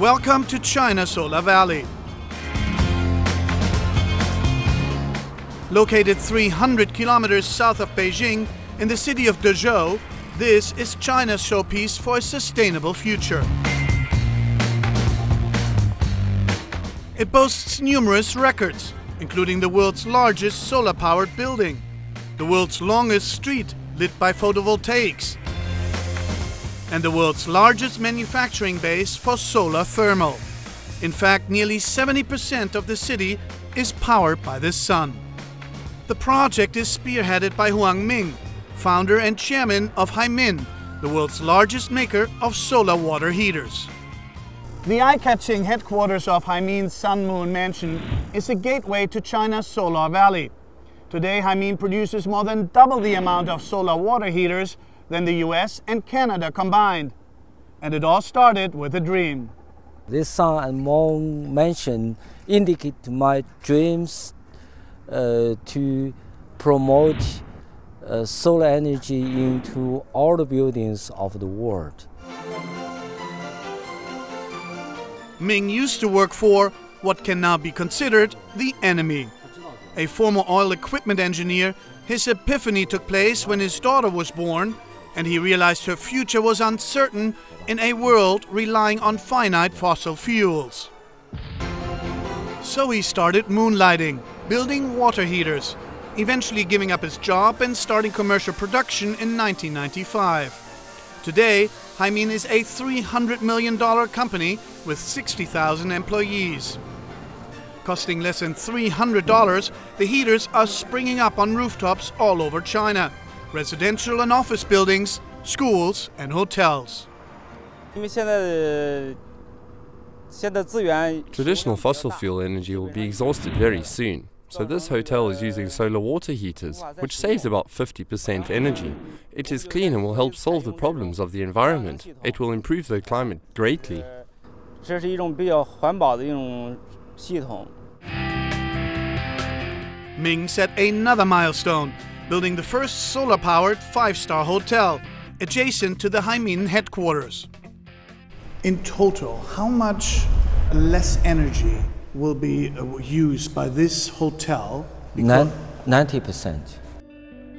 Welcome to China Solar Valley. Located 300 kilometers south of Beijing, in the city of Dezhou, this is China's showpiece for a sustainable future. It boasts numerous records, including the world's largest solar-powered building, the world's longest street lit by photovoltaics, and the world's largest manufacturing base for solar thermal. In fact, nearly 70% of the city is powered by the sun. The project is spearheaded by Huang Ming, founder and chairman of Haimin, the world's largest maker of solar water heaters. The eye-catching headquarters of Haimin's Sun Moon Mansion is a gateway to China's Solar Valley. Today, Haimin produces more than double the amount of solar water heaters than the US and Canada combined. And it all started with a dream. This Sun and Moon Mansion indicate my dreams to promote solar energy into all the buildings of the world. Ming used to work for what can now be considered the enemy. A former oil equipment engineer, his epiphany took place when his daughter was born, and he realized her future was uncertain in a world relying on finite fossil fuels. So he started moonlighting, building water heaters, eventually giving up his job and starting commercial production in 1995. Today, Haimin is a $300 million company with 60,000 employees. Costing less than $300, the heaters are springing up on rooftops all over China, residential and office buildings, schools and hotels. Traditional fossil fuel energy will be exhausted very soon. So this hotel is using solar water heaters, which saves about 50% energy. It is clean and will help solve the problems of the environment. It will improve the climate greatly. Ming set another milestone, building the first solar-powered 5-star hotel, adjacent to the Haimin headquarters. In total, how much less energy will be used by this hotel? 90%.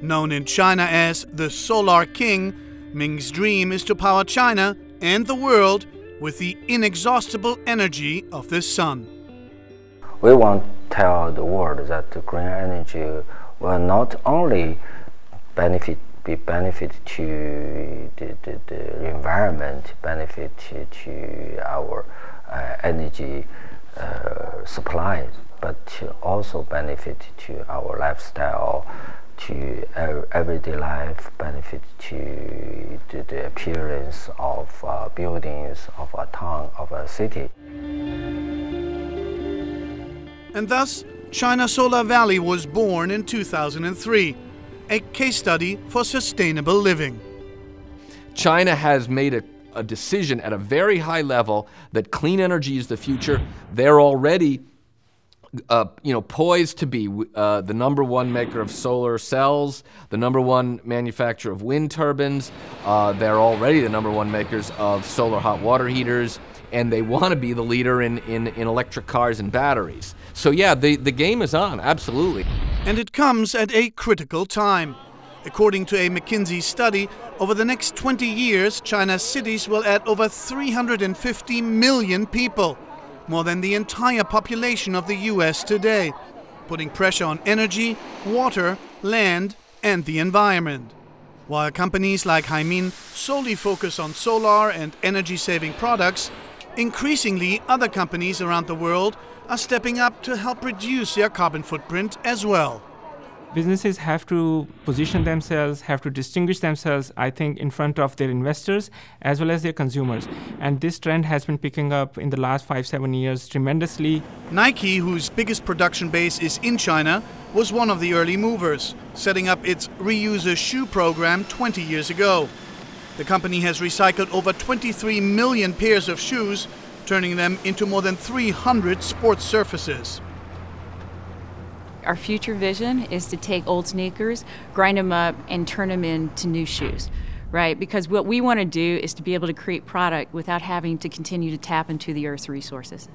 Known in China as the Solar King, Ming's dream is to power China and the world with the inexhaustible energy of the sun. We want to tell the world that the green energy will not only benefit to the environment, benefit to our energy supplies, but also benefit to our lifestyle, to everyday life, benefit to the appearance of buildings, of a town, of a city. And thus, China Solar Valley was born in 2003, a case study for sustainable living. China has made a decision at a very high level that clean energy is the future. They're already poised to be the #1 maker of solar cells, the #1 manufacturer of wind turbines. They're already the #1 makers of solar hot water heaters, and they want to be the leader in electric cars and batteries. So yeah, the game is on, absolutely. And it comes at a critical time. According to a McKinsey study, over the next 20 years, China's cities will add over 350 million people, more than the entire population of the US today, putting pressure on energy, water, land, and the environment. While companies like Haimin solely focus on solar and energy-saving products, increasingly other companies around the world are stepping up to help reduce their carbon footprint as well. Businesses have to position themselves, have to distinguish themselves, I think, in front of their investors as well as their consumers. And this trend has been picking up in the last 5-7 years tremendously. Nike, whose biggest production base is in China, was one of the early movers, setting up its Reuse Shoe program 20 years ago. The company has recycled over 23 million pairs of shoes, turning them into more than 300 sports surfaces. Our future vision is to take old sneakers, grind them up, and turn them into new shoes. right? Because what we want to do is to be able to create product without having to continue to tap into the Earth's resources.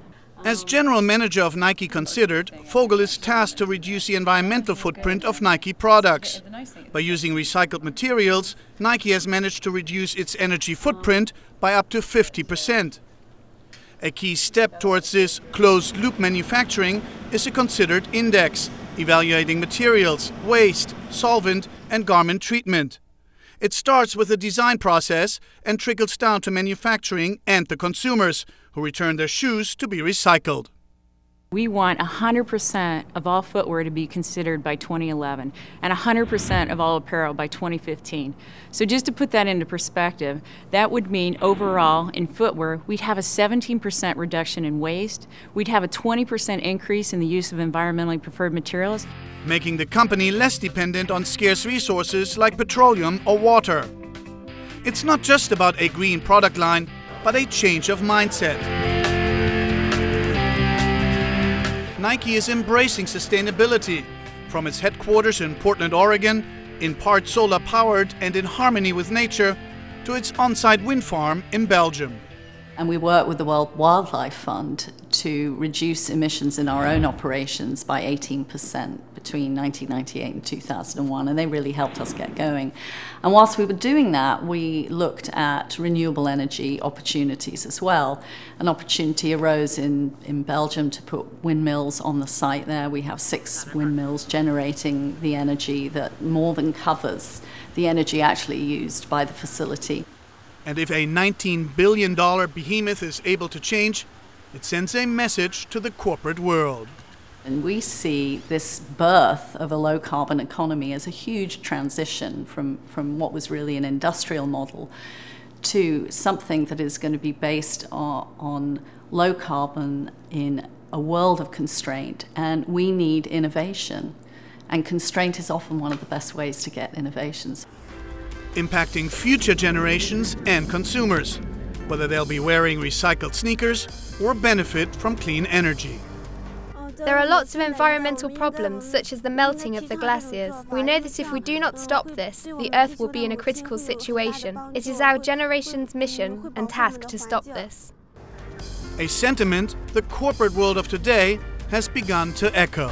As general manager of Nike considered, Vogel is tasked to reduce the environmental footprint of Nike products. By using recycled materials, Nike has managed to reduce its energy footprint by up to 50%. A key step towards this closed-loop manufacturing is a considered index, evaluating materials, waste, solvent and garment treatment. It starts with the design process and trickles down to manufacturing and the consumers, who return their shoes to be recycled. We want 100% of all footwear to be considered by 2011 and 100% of all apparel by 2015. So just to put that into perspective, that would mean overall in footwear we'd have a 17% reduction in waste, we'd have a 20% increase in the use of environmentally preferred materials, making the company less dependent on scarce resources like petroleum or water. It's not just about a green product line, but a change of mindset. Nike is embracing sustainability, from its headquarters in Portland, Oregon, in part solar powered and in harmony with nature, to its on-site wind farm in Belgium. And we work with the World Wildlife Fund to reduce emissions in our own operations by 18% between 1998 and 2001, and they really helped us get going. And whilst we were doing that, we looked at renewable energy opportunities as well. An opportunity arose in Belgium to put windmills on the site there. We have 6 windmills generating the energy that more than covers the energy actually used by the facility. And if a $19 billion behemoth is able to change, it sends a message to the corporate world. And we see this birth of a low-carbon economy as a huge transition from what was really an industrial model to something that is going to be based on low carbon in a world of constraint. And we need innovation. And constraint is often one of the best ways to get innovations. Impacting future generations and consumers, whether they'll be wearing recycled sneakers or benefit from clean energy. There are lots of environmental problems, such as the melting of the glaciers. We know that if we do not stop this, the Earth will be in a critical situation. It is our generation's mission and task to stop this. A sentiment the corporate world of today has begun to echo.